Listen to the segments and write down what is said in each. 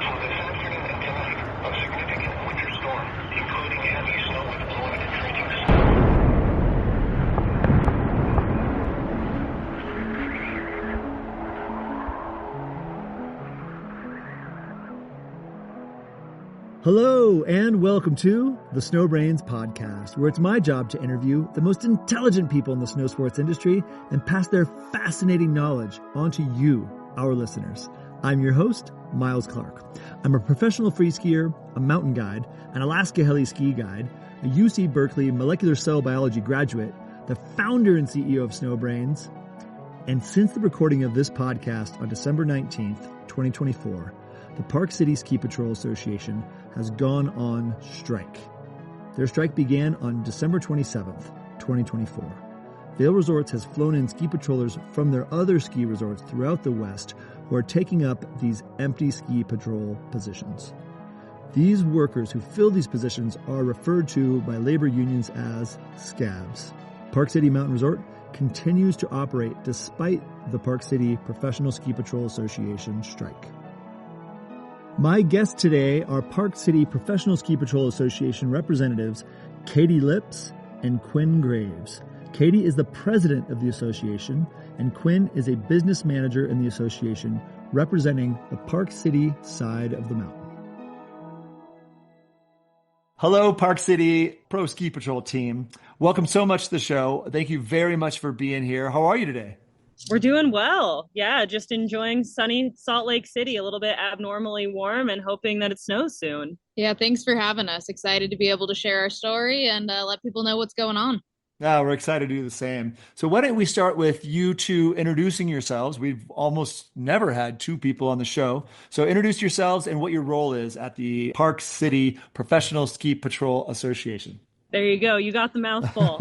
for this afternoon and tonight, a significant winter storm, including heavy snow with limited drinking. Hello and welcome to the SnowBrains podcast, where it's my job to interview the most intelligent people in the snow sports industry and pass their fascinating knowledge on to you, our listeners. I'm your host, Miles Clark. I'm a professional free skier, a mountain guide, an Alaska heli ski guide, a UC Berkeley molecular cell biology graduate, the founder and CEO of SnowBrains. And since the recording of this podcast on December 19th, 2024, the Park City Ski Patrol Association has gone on strike. Their strike began on December 27th, 2024. Vail Resorts has flown in ski patrollers from their other ski resorts throughout the West who are taking up these empty ski patrol positions. These workers who fill these positions are referred to by labor unions as scabs. Park City Mountain Resort continues to operate despite the Park City Professional Ski Patrol Association strike. My guests today are Park City Professional Ski Patrol Association representatives Katie Lips and Quinn Graves. Katie is the president of the association, and Quinn is a business manager in the association representing the Park City side of the mountain. Hello, Park City Pro Ski Patrol team. Welcome so much to the show. Thank you very much for being here. How are you today? We're doing well. Yeah, just enjoying sunny Salt Lake City, a little bit abnormally warm and hoping that it snows soon. Yeah, thanks for having us. Excited to be able to share our story and let people know what's going on. Yeah, we're excited to do the same. So why don't we start with you two introducing yourselves? We've almost never had two people on the show. So introduce yourselves and what your role is at the Park City Professional Ski Patrol Association. There you go. You got the mouthful.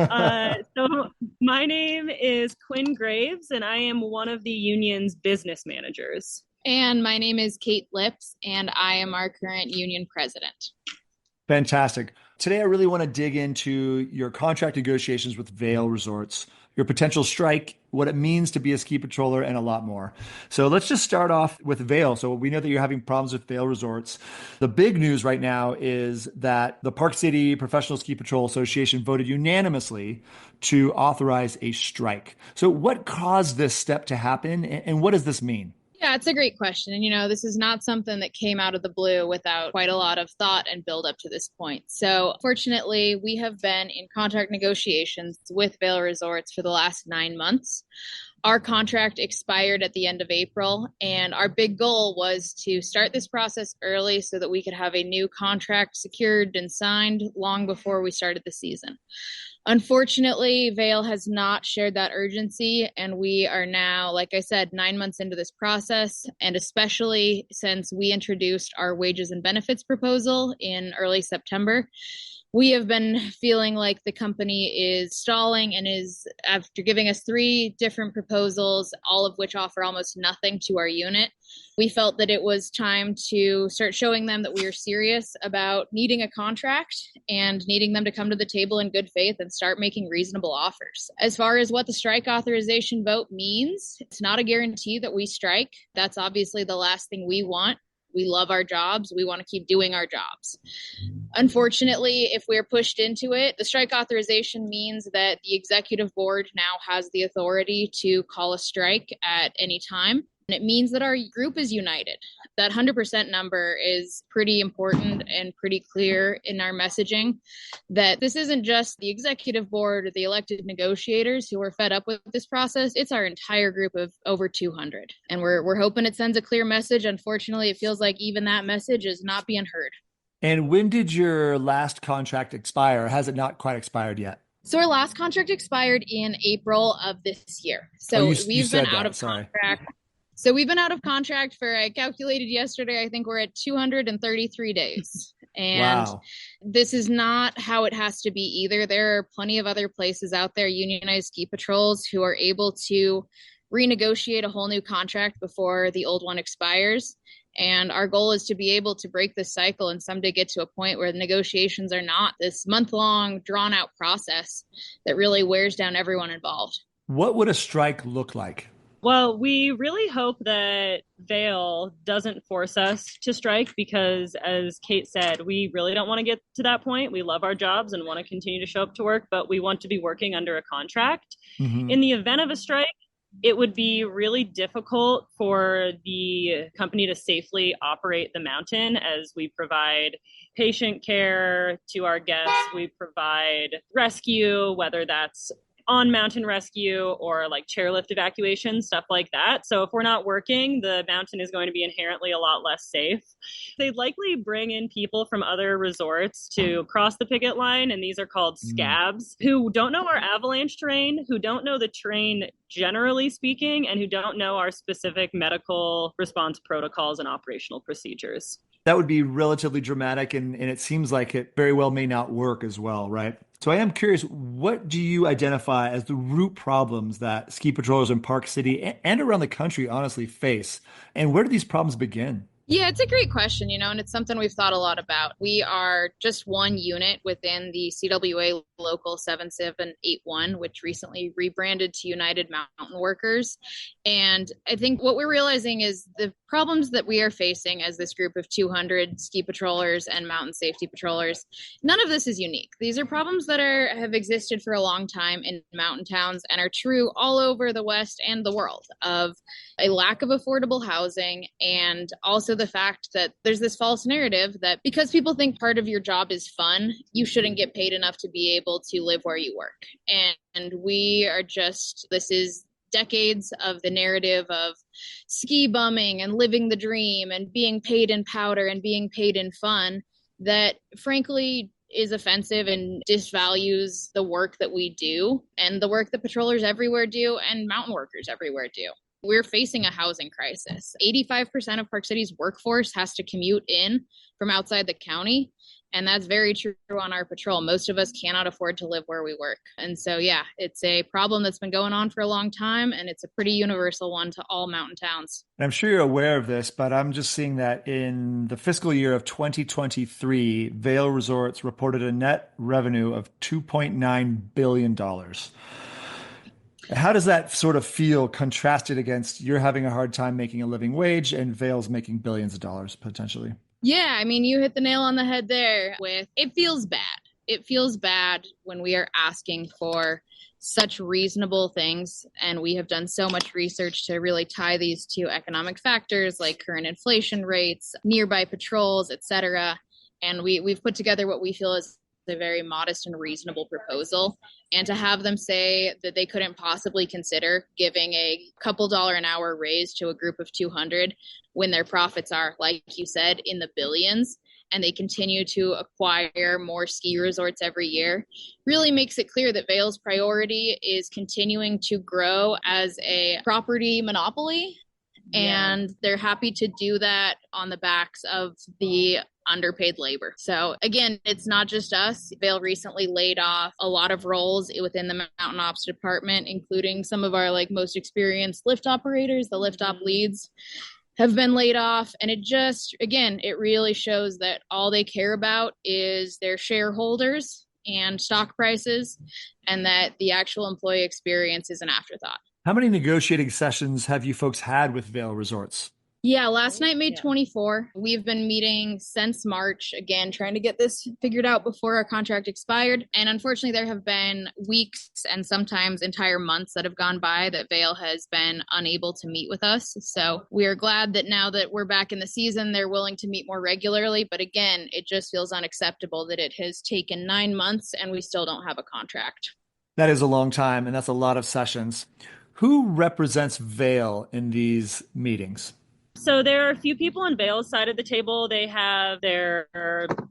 So my name is Quinn Graves, and I am one of the union's business managers. And my name is Kate Lips, and I am our current union president. Fantastic. Today, I really want to dig into your contract negotiations with Vail Resorts, your potential strike, what it means to be a ski patroller, and a lot more. So let's just start off with Vail. So we know that you're having problems with Vail Resorts. The big news right now is that the Park City Professional Ski Patrol Association voted unanimously to authorize a strike. So what caused this step to happen, and what does this mean? Yeah, it's a great question. And, this is not something that came out of the blue without quite a lot of thought and build up to this point. So fortunately, we have been in contract negotiations with Vail Resorts for the last 9 months. Our contract expired at the end of April, and our big goal was to start this process early so that we could have a new contract secured and signed long before we started the season. Unfortunately, Vail has not shared that urgency, and we are now, like I said, 9 months into this process, and especially since we introduced our wages and benefits proposal in early September, we have been feeling like the company is stalling and is, after giving us 3 different proposals, all of which offer almost nothing to our unit, we felt that it was time to start showing them that we are serious about needing a contract and needing them to come to the table in good faith and start making reasonable offers. As far as what the strike authorization vote means, it's not a guarantee that we strike. That's obviously the last thing we want. We love our jobs. We want to keep doing our jobs. Unfortunately, if we're pushed into it, the strike authorization means that the executive board now has the authority to call a strike at any time. And it means that our group is united. That 100% number is pretty important and pretty clear in our messaging, that this isn't just the executive board or the elected negotiators who are fed up with this process. It's our entire group of over 200. And we're hoping it sends a clear message. Unfortunately, it feels like even that message is not being heard. And when did your last contract expire? Has it not quite expired yet? So our last contract expired in April of this year. So we've been out of contract. So we've been out of contract for, I calculated yesterday, I think we're at 233 days. And wow. This is not how it has to be either. There are plenty of other places out there, unionized ski patrols, who are able to renegotiate a whole new contract before the old one expires. And our goal is to be able to break this cycle and someday get to a point where the negotiations are not this month-long, drawn-out process that really wears down everyone involved. What would a strike look like? Well, we really hope that Vail doesn't force us to strike because, as Kate said, we really don't want to get to that point. We love our jobs and want to continue to show up to work, but we want to be working under a contract. Mm-hmm. In the event of a strike, it would be really difficult for the company to safely operate the mountain as we provide patient care to our guests. We provide rescue, whether that's on mountain rescue or like chairlift evacuation, stuff like that. So if we're not working, the mountain is going to be inherently a lot less safe. They'd likely bring in people from other resorts to cross the picket line, and these are called scabs, who don't know our avalanche terrain, who don't know the terrain generally speaking, and who don't know our specific medical response protocols and operational procedures. That would be relatively dramatic, and it seems like it very well may not work as well, right? So I am curious, what do you identify as the root problems that ski patrollers in Park City and around the country honestly face? And where do these problems begin? Yeah, it's a great question, and it's something we've thought a lot about. We are just one unit within the CWA Local 7781, which recently rebranded to United Mountain Workers. And I think what we're realizing is the problems that we are facing as this group of 200 ski patrollers and mountain safety patrollers, none of this is unique. These are problems that have existed for a long time in mountain towns and are true all over the West and the world, of a lack of affordable housing, and also the fact that there's this false narrative that because people think part of your job is fun, you shouldn't get paid enough to be able to live where you work. And we are this is decades of the narrative of ski bumming and living the dream and being paid in powder and being paid in fun that frankly is offensive and disvalues the work that we do and the work that patrollers everywhere do and mountain workers everywhere do. We're facing a housing crisis. 85% of Park City's workforce has to commute in from outside the county. And that's very true on our patrol. Most of us cannot afford to live where we work. And so, yeah, it's a problem that's been going on for a long time, and it's a pretty universal one to all mountain towns. And I'm sure you're aware of this, but I'm just seeing that in the fiscal year of 2023, Vail Resorts reported a net revenue of $2.9 billion. How does that sort of feel contrasted against you're having a hard time making a living wage and Vail's making billions of dollars potentially? Yeah, I mean, you hit the nail on the head there with it feels bad. It feels bad when we are asking for such reasonable things. And we have done so much research to really tie these to economic factors like current inflation rates, nearby patrols, etc. And we've put together what we feel is a very modest and reasonable proposal. And to have them say that they couldn't possibly consider giving a couple dollar an hour raise to a group of 200 when their profits are, like you said, in the billions, and they continue to acquire more ski resorts every year, really makes it clear that Vail's priority is continuing to grow as a property monopoly. And they're happy to do that on the backs of the underpaid labor. So again, it's not just us. Vail recently laid off a lot of roles within the mountain ops department, including some of our most experienced lift operators. The lift op leads have been laid off. And it just, again, it really shows that all they care about is their shareholders and stock prices, and that the actual employee experience is an afterthought. How many negotiating sessions have you folks had with Vail Resorts? Yeah, last night made 24. We've been meeting since March, again, trying to get this figured out before our contract expired. And unfortunately, there have been weeks and sometimes entire months that have gone by that Vail has been unable to meet with us. So we are glad that now that we're back in the season, they're willing to meet more regularly. But again, it just feels unacceptable that it has taken 9 months and we still don't have a contract. That is a long time, and that's a lot of sessions. Who represents Vail in these meetings? So there are a few people on Vail's side of the table. They have their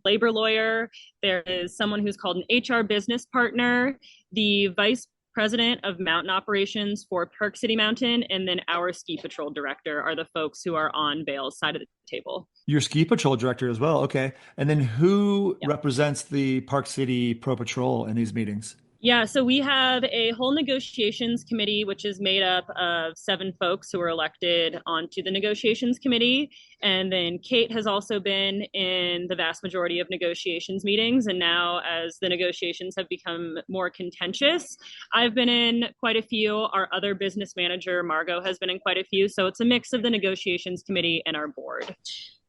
labor lawyer. There is someone who's called an HR business partner, the vice president of mountain operations for Park City Mountain, and then our ski patrol director are the folks who are on Vail's side of the table. Your ski patrol director as well. Okay. And then who represents the Park City Pro Patrol in these meetings? Yeah, so we have a whole negotiations committee, which is made up of 7 folks who were elected onto the negotiations committee. And then Kate has also been in the vast majority of negotiations meetings. And now, as the negotiations have become more contentious, I've been in quite a few. Our other business manager, Margot, has been in quite a few. So it's a mix of the negotiations committee and our board.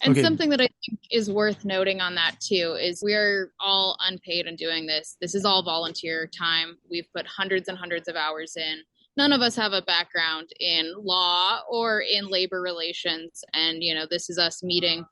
And something that I think is worth noting on that too is we're all unpaid in doing this. This is all volunteer time. We've put hundreds and hundreds of hours in. None of us have a background in law or in labor relations. And, this is us meeting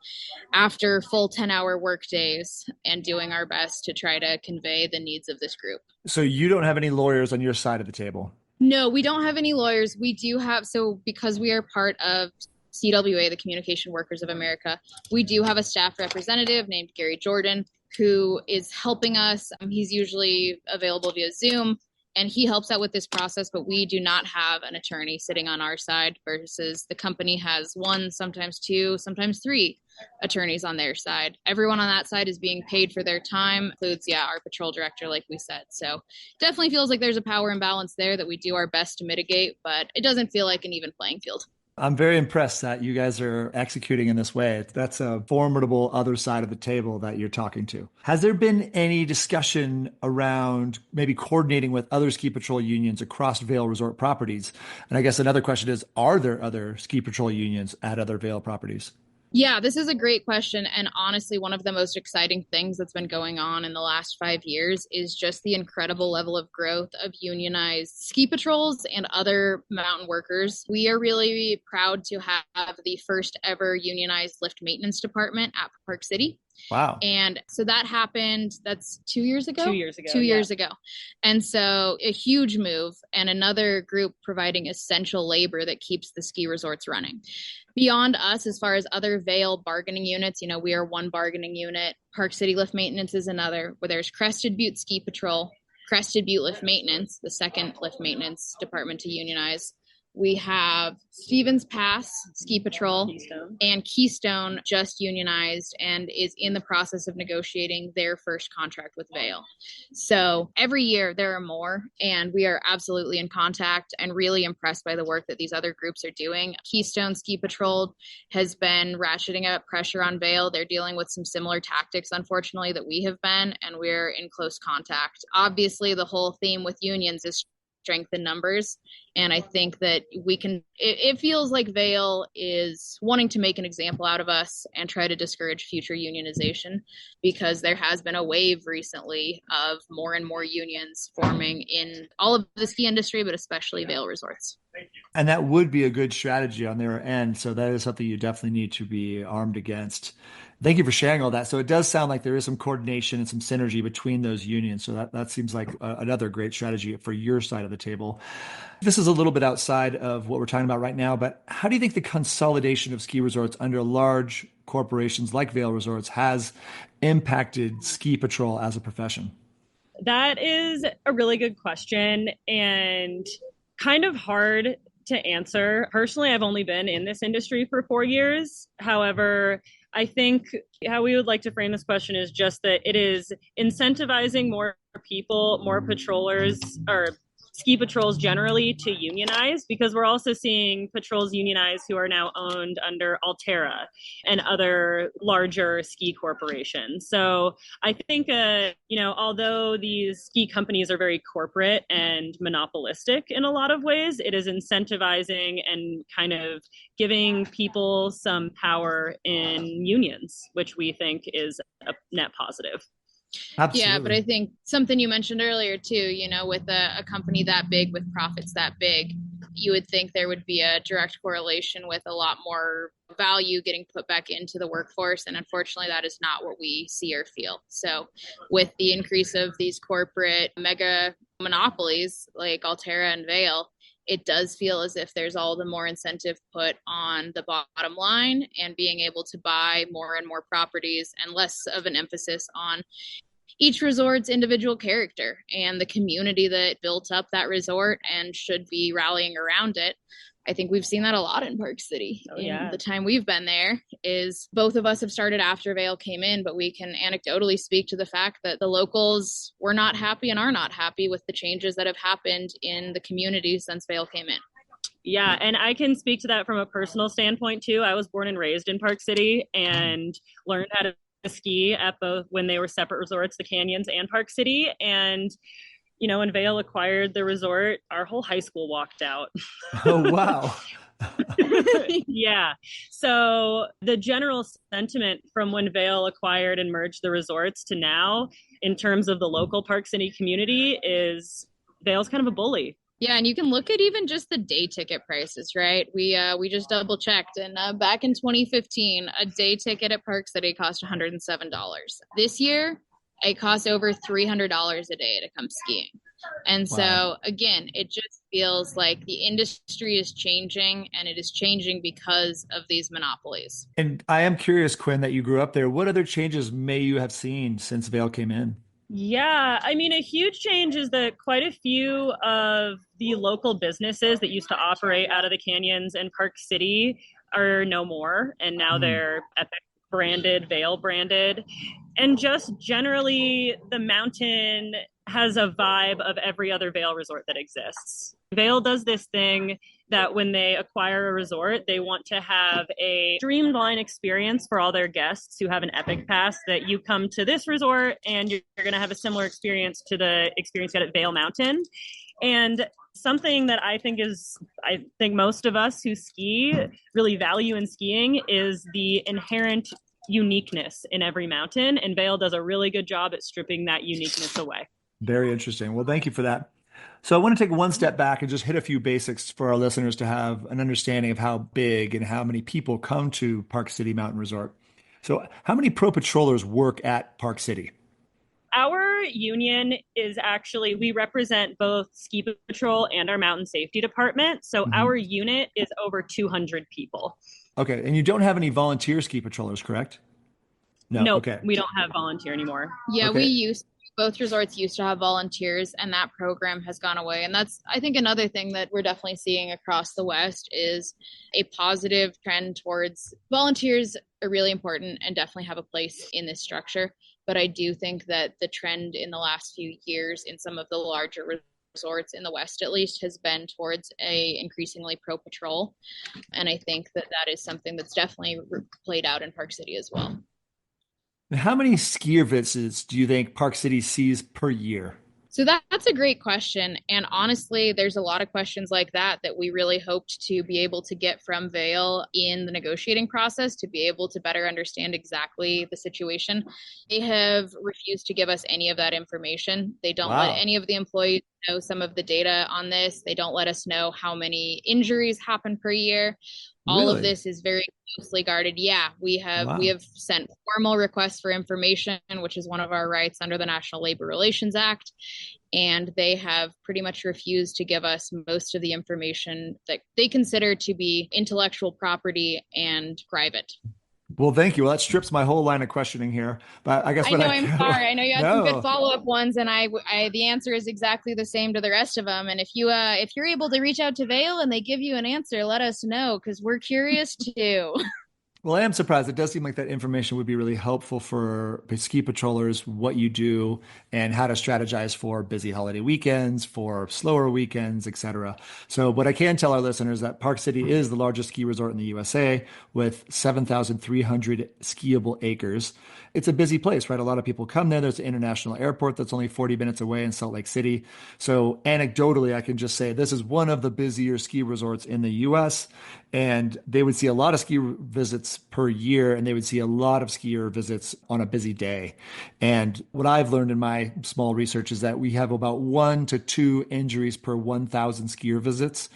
after full 10-hour work days and doing our best to try to convey the needs of this group. So you don't have any lawyers on your side of the table? No, we don't have any lawyers. We do have, so because we are part of CWA, the Communication Workers of America, we do have a staff representative named Gary Jordan who is helping us. He's usually available via Zoom and he helps out with this process, but we do not have an attorney sitting on our side versus the company has 1, sometimes 2, sometimes 3 attorneys on their side. Everyone on that side is being paid for their time, includes, our patrol director, like we said. So definitely feels like there's a power imbalance there that we do our best to mitigate, but it doesn't feel like an even playing field. I'm very impressed that you guys are executing in this way. That's a formidable other side of the table that you're talking to. Has there been any discussion around maybe coordinating with other ski patrol unions across Vail Resort properties? And I guess another question is, are there other ski patrol unions at other Vail properties? Yeah, this is a great question. And honestly, one of the most exciting things that's been going on in the last 5 years is just the incredible level of growth of unionized ski patrols and other mountain workers. We are really proud to have the first ever unionized lift maintenance department at Park City. Wow. And so that happened, that's 2 years ago? 2 years ago. 2 years ago. And so a huge move and another group providing essential labor that keeps the ski resorts running. Beyond us, as far as other Vail bargaining units, we are one bargaining unit. Park City Lift Maintenance is another, where there's Crested Butte Ski Patrol, Crested Butte Lift Maintenance, the second lift maintenance department to unionize. We have Stevens Pass Ski Patrol and Keystone just unionized and is in the process of negotiating their first contract with Vail. So every year there are more, and we are absolutely in contact and really impressed by the work that these other groups are doing. Keystone Ski Patrol has been ratcheting up pressure on Vail. They're dealing with some similar tactics, unfortunately, that we have been, and we're in close contact. Obviously, the whole theme with unions is strength in numbers. And I think that it feels like Vail is wanting to make an example out of us and try to discourage future unionization, because there has been a wave recently of more and more unions forming in all of the ski industry, but especially Vail Resorts. And that would be a good strategy on their end. So that is something you definitely need to be armed against. Thank you for sharing all that. So it does sound like there is some coordination and some synergy between those unions. So that seems like another great strategy for your side of the table. This is a little bit outside of what we're talking about right now, but how do you think the consolidation of ski resorts under large corporations like Vail Resorts has impacted ski patrol as a profession? That is a really good question and kind of hard to answer. Personally, I've only been in this industry for 4 years. However, I think how we would like to frame this question is just that it is incentivizing more people, more patrollers, or ski patrols generally, to unionize, because we're also seeing patrols unionize who are now owned under Alterra and other larger ski corporations. So I think, although these ski companies are very corporate and monopolistic in a lot of ways, it is incentivizing and kind of giving people some power in unions, which we think is a net positive. Absolutely. Yeah, but I think something you mentioned earlier too, with a company that big, with profits that big, you would think there would be a direct correlation with a lot more value getting put back into the workforce. And unfortunately, that is not what we see or feel. So with the increase of these corporate mega monopolies like Alterra and Vail, it does feel as if there's all the more incentive put on the bottom line and being able to buy more and more properties, and less of an emphasis on each resort's individual character and the community that built up that resort and should be rallying around it. I think we've seen that a lot in Park City. Oh, yeah. In the time we've been there is both of us have started after Vail came in, but we can anecdotally speak to the fact that the locals were not happy and are not happy with the changes that have happened in the community since Vail came in. Yeah, and I can speak to that from a personal standpoint too. I was born and raised in Park City and learned how to ski at both when they were separate resorts, the Canyons and Park City. And when Vail acquired the resort, our whole high school walked out. Oh, wow. Yeah. So the general sentiment from when Vail acquired and merged the resorts to now, in terms of the local Park City community, is Vail's kind of a bully. Yeah, and you can look at even just the day ticket prices, right? We just double checked, and back in 2015, a day ticket at Park City cost $107. This year, it costs over $300 a day to come skiing. And so, again, it just feels like the industry is changing, and it is changing because of these monopolies. And I am curious, Quinn, that you grew up there. What other changes may you have seen since Vail came in? Yeah, I mean, a huge change is that quite a few of the local businesses that used to operate out of the Canyons and Park City are no more. And now they're Epic branded, Vail branded. And just generally, the mountain has a vibe of every other Vail resort that exists. Vail does this thing that when they acquire a resort, they want to have a streamlined experience for all their guests who have an Epic Pass, that you come to this resort and you're going to have a similar experience to the experience you had at Vail Mountain. And something that I think most of us who ski really value in skiing is the inherent uniqueness in every mountain. And Vail does a really good job at stripping that uniqueness away. Very interesting. Well, thank you for that. So I want to take one step back and just hit a few basics for our listeners to have an understanding of how big and how many people come to Park City Mountain Resort. So how many pro patrollers work at Park City? Our union is actually, we represent both Ski Patrol and our Mountain Safety Department. So our unit is over 200 people. Okay. And you don't have any volunteer ski patrollers, correct? No, okay. We don't have volunteer anymore. Yeah, okay. Both resorts used to have volunteers, and that program has gone away. And that's, I think, another thing that we're definitely seeing across the West is a positive trend towards volunteers are really important and definitely have a place in this structure. But I do think that the trend in the last few years in some of the larger resorts in the West, at least, has been towards a increasingly pro patrol. And I think that that is something that's definitely played out in Park City as well. How many skier visits do you think Park City sees per year? So that's a great question. And honestly, there's a lot of questions like that we really hoped to be able to get from Vail in the negotiating process to be able to better understand exactly the situation. They have refused to give us any of that information. They don't let any of the employees know some of the data on this. They don't let us know how many injuries happen per year. All of this is very closely guarded. Yeah, we have sent formal requests for information, which is one of our rights under the National Labor Relations Act. And they have pretty much refused to give us most of the information that they consider to be intellectual property and private. Well, thank you. Well, that strips my whole line of questioning here. But I guess I'm sorry. I know you had some good follow-up ones, and the answer is exactly the same to the rest of them. And if you're able to reach out to Vail and they give you an answer, let us know, because we're curious too. Well, I am surprised. It does seem like that information would be really helpful for ski patrollers, what you do and how to strategize for busy holiday weekends, for slower weekends, etc. So what I can tell our listeners is that Park City is the largest ski resort in the USA with 7,300 skiable acres. It's a busy place, right? A lot of people come there. There's an international airport that's only 40 minutes away in Salt Lake City. So anecdotally, I can just say this is one of the busier ski resorts in the US, and they would see a lot of ski visits per year, and they would see a lot of skier visits on a busy day. And what I've learned in my small research is that we have about 1 to 2 injuries per 1,000 skier visits.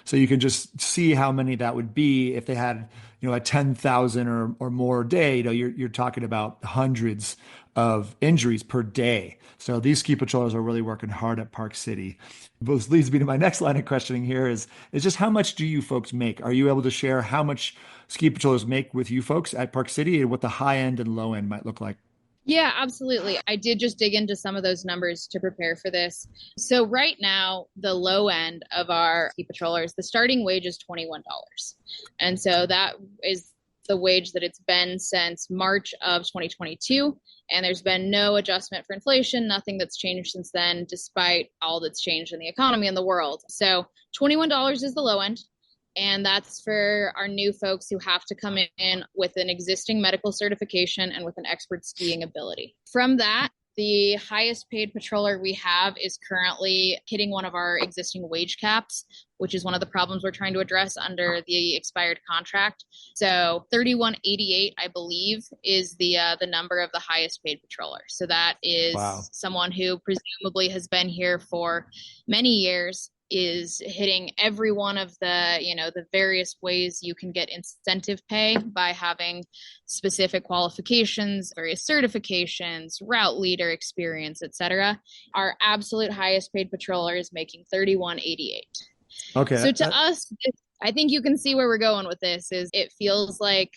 So you can just see how many that would be if they had, a 10,000 or more day. You're talking about hundreds of injuries per day. So these ski patrollers are really working hard at Park City. This leads me to my next line of questioning here is just how much do you folks make? Are you able to share how much ski patrollers make with you folks at Park City and what the high end and low end might look like? Yeah, absolutely. I did just dig into some of those numbers to prepare for this. So right now, the low end of our ski patrollers, the starting wage is $21. And so that is the wage that it's been since March of 2022. And there's been no adjustment for inflation, nothing that's changed since then, despite all that's changed in the economy and the world. So $21 is the low end. And that's for our new folks who have to come in with an existing medical certification and with an expert skiing ability. From that, the highest paid patroller we have is currently hitting one of our existing wage caps, which is one of the problems we're trying to address under the expired contract. So 3188, I believe, is the number of the highest paid patroller. So that is someone who presumably has been here for many years, is hitting every one of the various ways you can get incentive pay by having specific qualifications, various certifications, route leader experience, etc. Our absolute highest paid patroller is making $31.88. Okay. So to us, I think you can see where we're going with this. Is it feels like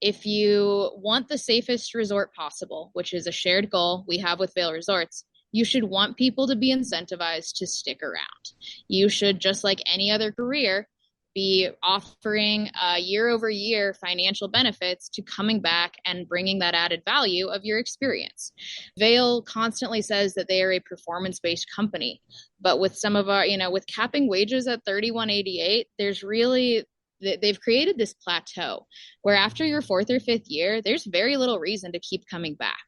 if you want the safest resort possible, which is a shared goal we have with Vail Resorts, you should want people to be incentivized to stick around. You should, just like any other career, be offering year over year financial benefits to coming back and bringing that added value of your experience. Vail constantly says that they are a performance-based company, but with some of our, with capping wages at $31.88, they've created this plateau where after your fourth or fifth year, there's very little reason to keep coming back.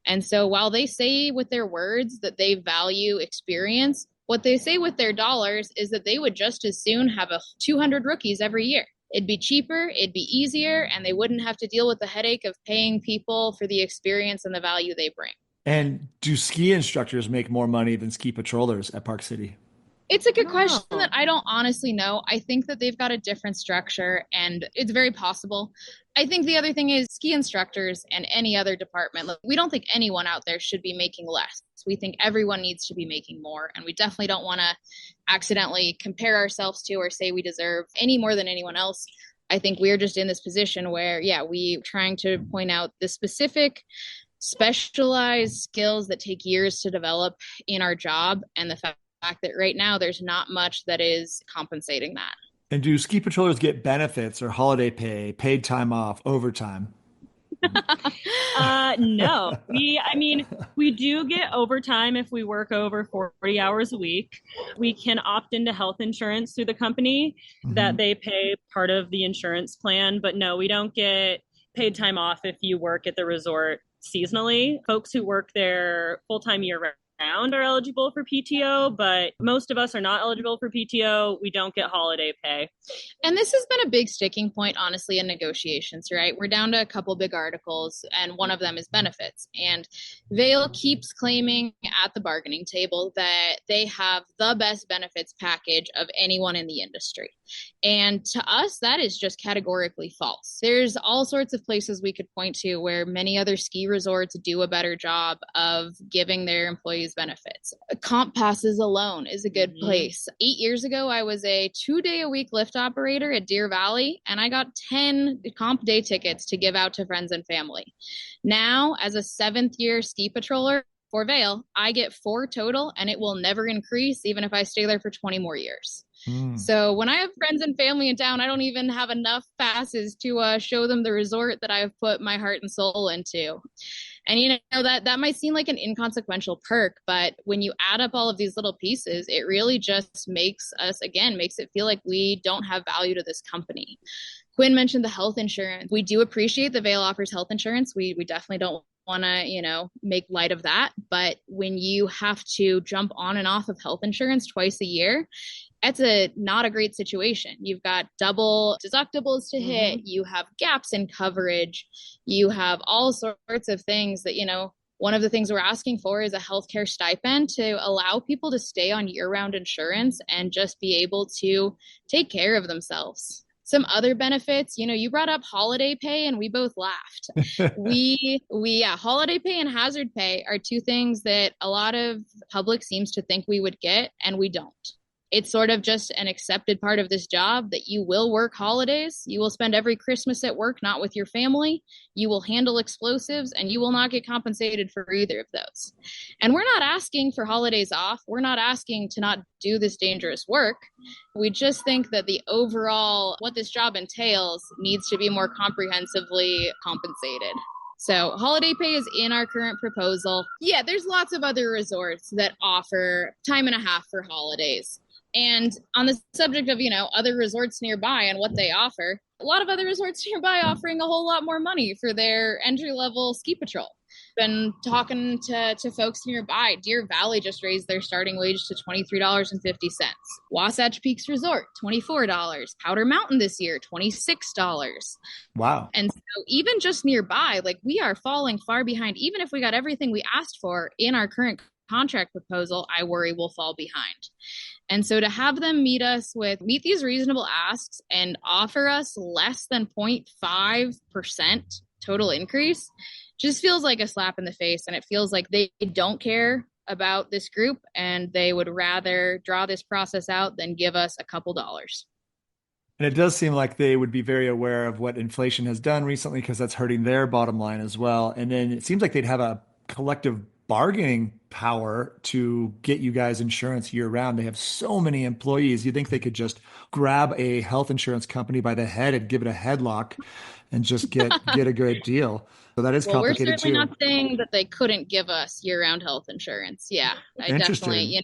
And so while they say with their words that they value experience, what they say with their dollars is that they would just as soon have 200 rookies every year. It'd be cheaper, it'd be easier, and they wouldn't have to deal with the headache of paying people for the experience and the value they bring. And do ski instructors make more money than ski patrollers at Park City? It's a good question that I don't honestly know. I think that they've got a different structure, and it's very possible. I think the other thing is ski instructors and any other department, we don't think anyone out there should be making less. We think everyone needs to be making more, and we definitely don't want to accidentally compare ourselves to or say we deserve any more than anyone else. I think we're just in this position where, we're trying to point out the specific specialized skills that take years to develop in our job, and the fact that right now there's not much that is compensating that. And do ski patrollers get benefits or holiday pay, paid time off, overtime? No, we do get overtime if we work over 40 hours a week. We can opt into health insurance through the company that they pay part of the insurance plan, but no, we don't get paid time off if you work at the resort seasonally. Folks who work there full-time year round are eligible for PTO, but most of us are not eligible for PTO. We don't get holiday pay. And this has been a big sticking point, honestly, in negotiations, right? We're down to a couple big articles, and one of them is benefits. And Vail keeps claiming at the bargaining table that they have the best benefits package of anyone in the industry. And to us, that is just categorically false. There's all sorts of places we could point to where many other ski resorts do a better job of giving their employees benefits. Comp passes alone is a good place. 8 years ago, I was a 2-day-a-week lift operator at Deer Valley, and I got 10 comp day tickets to give out to friends and family. Now, as a 7th-year ski patroller for Vail, I get 4 total, and it will never increase even if I stay there for 20 more years. So when I have friends and family in town, I don't even have enough passes to show them the resort that I've put my heart and soul into. And that might seem like an inconsequential perk, but when you add up all of these little pieces, it really just makes it feel like we don't have value to this company. Quinn mentioned the health insurance. We do appreciate that Vail offers health insurance. We definitely don't want to, make light of that. But when you have to jump on and off of health insurance twice a year, that's not a great situation. You've got double deductibles to hit. You have gaps in coverage. You have all sorts of things that, one of the things we're asking for is a healthcare stipend to allow people to stay on year-round insurance and just be able to take care of themselves. Some other benefits, you brought up holiday pay and we both laughed. Holiday pay and hazard pay are 2 things that a lot of public seems to think we would get, and we don't. It's sort of just an accepted part of this job that you will work holidays. You will spend every Christmas at work, not with your family. You will handle explosives, and you will not get compensated for either of those. And we're not asking for holidays off. We're not asking to not do this dangerous work. We just think that the overall, what this job entails, needs to be more comprehensively compensated. So holiday pay is in our current proposal. Yeah, there's lots of other resorts that offer time and a half for holidays. And on the subject of, other resorts nearby and what they offer, a lot of other resorts nearby offering a whole lot more money for their entry-level ski patrol. Been talking to folks nearby. Deer Valley just raised their starting wage to $23.50. Wasatch Peaks Resort, $24. Powder Mountain this year, $26. Wow. And so even just nearby, we are falling far behind. Even if we got everything we asked for in our current contract proposal, I worry we'll fall behind. And so to have them meet these reasonable asks and offer us less than 0.5% total increase just feels like a slap in the face. And it feels like they don't care about this group, and they would rather draw this process out than give us a couple dollars. And it does seem like they would be very aware of what inflation has done recently, because that's hurting their bottom line as well. And then it seems like they'd have a collective bargaining power to get you guys insurance year round. They have so many employees. You think they could just grab a health insurance company by the head and give it a headlock and just get a great deal. So that is complicated too. We're certainly not saying that they couldn't give us year-round health insurance. Yeah, I definitely,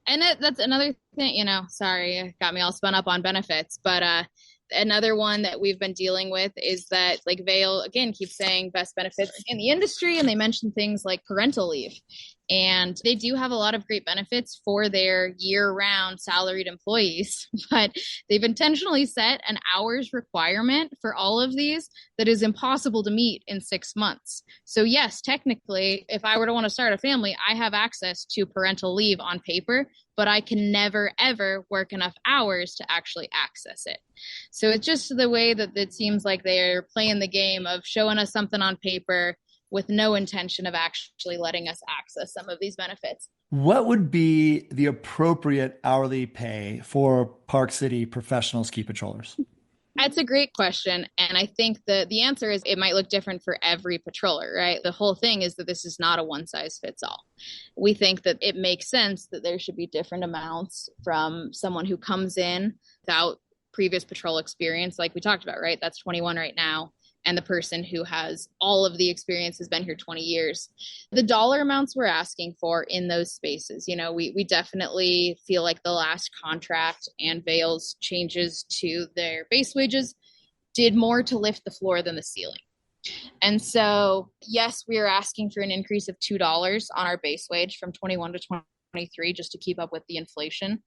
and that's another thing, sorry, it got me all spun up on benefits, but another one that we've been dealing with is that Vail, again, keeps saying best benefits in the industry, and they mention things like parental leave. And they do have a lot of great benefits for their year-round salaried employees, but they've intentionally set an hours requirement for all of these that is impossible to meet in 6 months. So yes, technically, if I were to want to start a family, I have access to parental leave on paper, but I can never, ever work enough hours to actually access it. So it's just the way that it seems like they're playing the game of showing us something on paper with no intention of actually letting us access some of these benefits. What would be the appropriate hourly pay for Park City professional ski patrollers? That's a great question. And I think the answer is it might look different for every patroller, right? The whole thing is that this is not a one size fits all. We think that it makes sense that there should be different amounts from someone who comes in without previous patrol experience, like we talked about, right? That's 21 right now. And the person who has all of the experience has been here 20 years. The dollar amounts we're asking for in those spaces, we definitely feel like the last contract and Vail's changes to their base wages did more to lift the floor than the ceiling. And so, yes, we are asking for an increase of $2 on our base wage from 21 to 23 just to keep up with the inflation.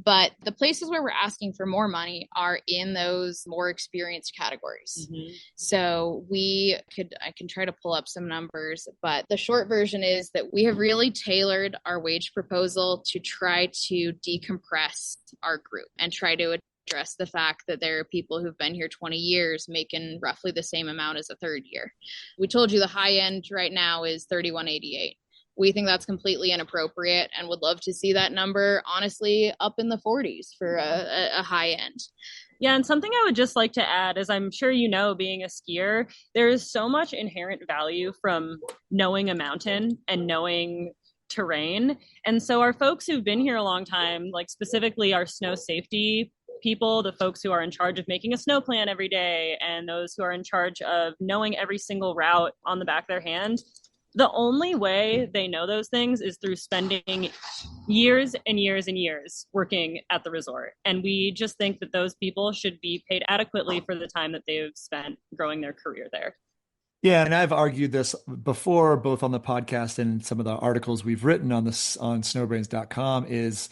But the places where we're asking for more money are in those more experienced categories. Mm-hmm. So I can try to pull up some numbers, but the short version is that we have really tailored our wage proposal to try to decompress our group and try to address the fact that there are people who've been here 20 years making roughly the same amount as a third year. We told you the high end right now is $31.88. We think that's completely inappropriate and would love to see that number, honestly, up in the 40s for a high end. Yeah, and something I would just like to add is I'm sure being a skier, there is so much inherent value from knowing a mountain and knowing terrain. And so our folks who've been here a long time, specifically our snow safety people, the folks who are in charge of making a snow plan every day, and those who are in charge of knowing every single route on the back of their hand, the only way they know those things is through spending years and years and years working at the resort. And we just think that those people should be paid adequately for the time that they've spent growing their career there. Yeah, and I've argued this before, both on the podcast and some of the articles we've written on this on snowbrains.com, is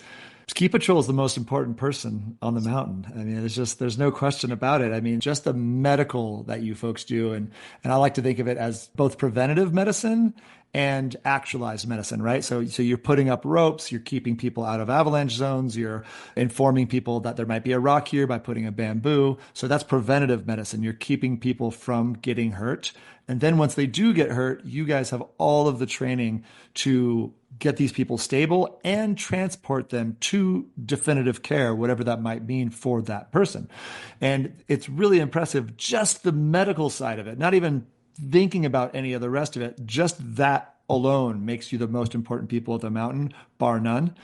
ski patrol is the most important person on the mountain. I mean, there's no question about it. I mean, just the medical that you folks do. And I like to think of it as both preventative medicine and actualized medicine, right? So you're putting up ropes, you're keeping people out of avalanche zones, you're informing people that there might be a rock here by putting a bamboo. So that's preventative medicine. You're keeping people from getting hurt. And then once they do get hurt, you guys have all of the training to get these people stable and transport them to definitive care, whatever that might mean for that person. And it's really impressive, just the medical side of it, not even thinking about any of the rest of it. Just that alone makes you the most important people at the mountain, bar none.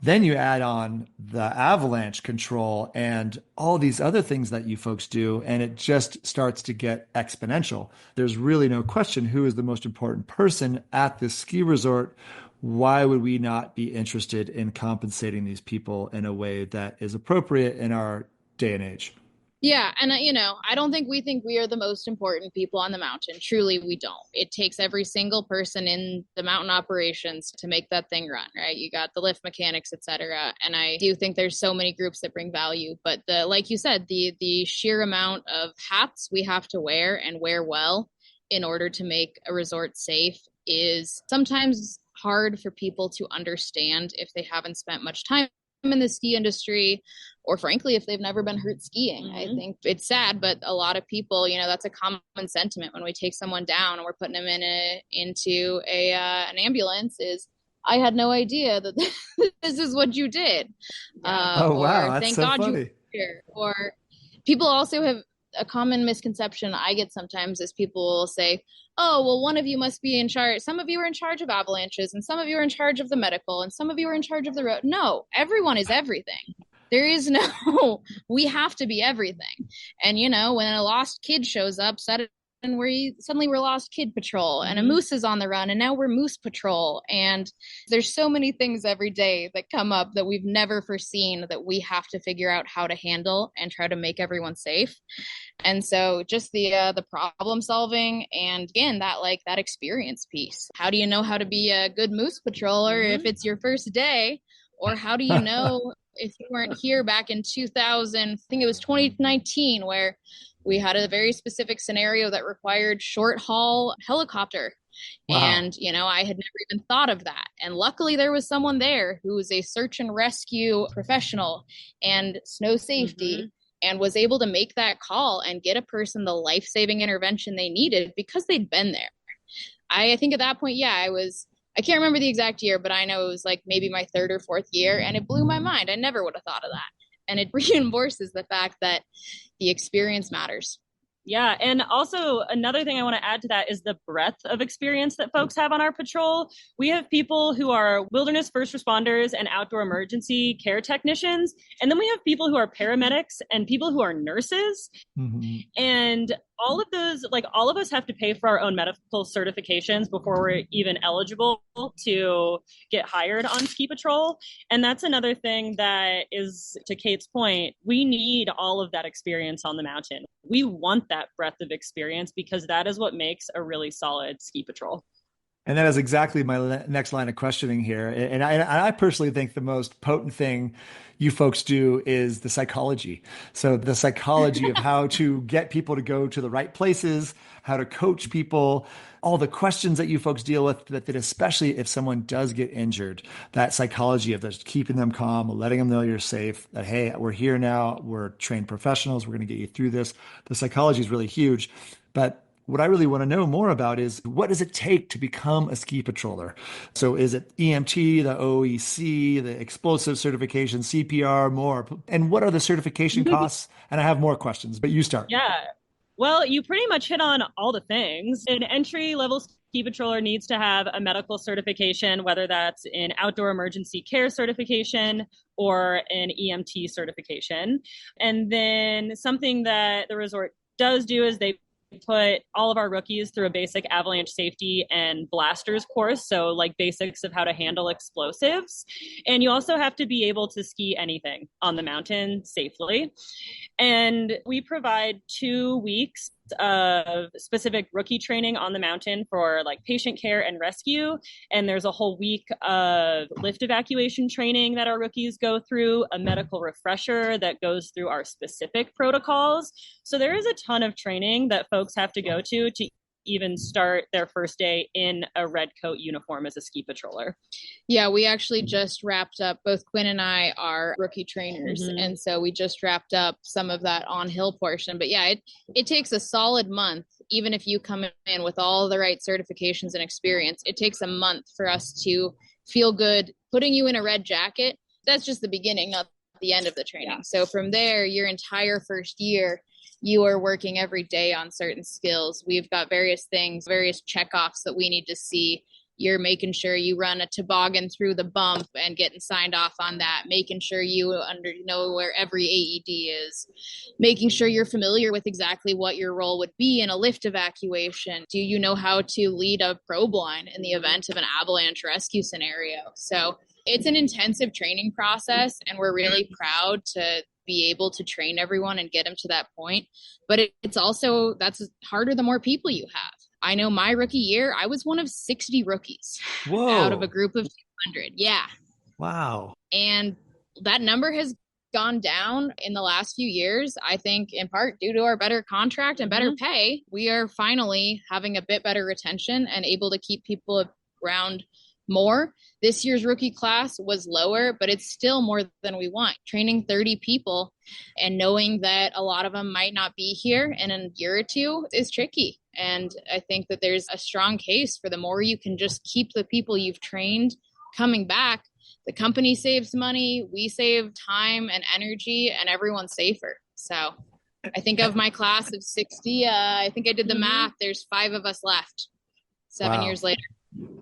Then you add on the avalanche control and all these other things that you folks do, and it just starts to get exponential. There's really no question who is the most important person at this ski resort. Why would we not be interested in compensating these people in a way that is appropriate in our day and age? Yeah. And, I don't think we are the most important people on the mountain. Truly, we don't. It takes every single person in the mountain operations to make that thing run, right? You got the lift mechanics, et cetera. And I do think there's so many groups that bring value. But like you said, the sheer amount of hats we have to wear and wear well in order to make a resort safe is sometimes hard for people to understand if they haven't spent much time in the ski industry, or frankly, if they've never been hurt skiing. I think it's sad, but a lot of people, that's a common sentiment when we take someone down and we're putting them into an ambulance is, I had no idea that this is what you did. Oh, wow. That's thank so God funny. you were here. Or people also have a common misconception I get sometimes is people will say, oh, well, one of you must be in charge. Some of you are in charge of avalanches, and some of you are in charge of the medical, and some of you are in charge of the road. No, everyone is everything. There is no, we have to be everything. And, when a lost kid shows up, suddenly we're lost kid patrol, and a moose is on the run, and now we're moose patrol. And there's so many things every day that come up that we've never foreseen that we have to figure out how to handle and try to make everyone safe. And so just the problem solving, and again, that experience piece. How do you know how to be a good moose patroller if it's your first day? Or how do you know if you weren't here back in 2000, I think it was 2019, where we had a very specific scenario that required short haul helicopter. Wow. And, I had never even thought of that. And luckily there was someone there who was a search and rescue professional and snow safety and was able to make that call and get a person the life-saving intervention they needed because they'd been there. I think at that point, I can't remember the exact year, but I know it was like maybe my third or fourth year, and it blew my mind. I never would have thought of that. And it reinforces the fact that the experience matters. Yeah. And also another thing I want to add to that is the breadth of experience that folks have on our patrol. We have people who are wilderness first responders and outdoor emergency care technicians. And then we have people who are paramedics and people who are nurses. And all of those, all of us have to pay for our own medical certifications before we're even eligible to get hired on ski patrol. And that's another thing that is, to Kate's point, we need all of that experience on the mountain. We want that breadth of experience because that is what makes a really solid ski patrol. And that is exactly my next line of questioning here. And I personally think the most potent thing you folks do is the psychology. So the psychology of how to get people to go to the right places, how to coach people, all the questions that you folks deal with, that especially if someone does get injured, that psychology of just keeping them calm, letting them know you're safe, that, hey, we're here now, we're trained professionals, we're going to get you through this. The psychology is really huge. But what I really want to know more about is, what does it take to become a ski patroller? So is it EMT, the OEC, the explosive certification, CPR, more? And what are the certification costs? And I have more questions, but you start. Yeah. Well, you pretty much hit on all the things. An entry-level ski patroller needs to have a medical certification, whether that's an outdoor emergency care certification or an EMT certification. And then something that the resort does do is they put all of our rookies through a basic avalanche safety and blasters course. So basics of how to handle explosives. And you also have to be able to ski anything on the mountain safely. And we provide 2 weeks of specific rookie training on the mountain for patient care and rescue. And there's a whole week of lift evacuation training that our rookies go through, a medical refresher that goes through our specific protocols. So there is a ton of training that folks have to go to even start their first day in a red coat uniform as a ski patroller. Yeah, we actually just wrapped up, both Quinn and I are rookie trainers. Mm-hmm. And so we just wrapped up some of that on-hill portion. But yeah, it takes a solid month, even if you come in with all the right certifications and experience. It takes a month for us to feel good. Putting you in a red jacket, that's just the beginning, not the end of the training. Yeah. So from there, your entire first year, you are working every day on certain skills. We've got various things, various checkoffs that we need to see. You're making sure you run a toboggan through the bump and getting signed off on that, making sure you know where every AED is, making sure you're familiar with exactly what your role would be in a lift evacuation. Do you know how to lead a probe line in the event of an avalanche rescue scenario? So it's an intensive training process, and we're really proud to be able to train everyone and get them to that point. But it's also, that's harder the more people you have. I know my rookie year, I was one of 60 rookies. Whoa. Out of a group of 200. Yeah. Wow. And that number has gone down in the last few years, I think in part due to our better contract and better pay. We are finally having a bit better retention and able to keep people around more. This year's rookie class was lower, but it's still more than we want. Training 30 people and knowing that a lot of them might not be here in a year or two is tricky. And I think that there's a strong case for the more you can just keep the people you've trained coming back, the company saves money, we save time and energy, and everyone's safer. So I think of my class of 60, I think I did the math. There's 5 of us left 7 years later.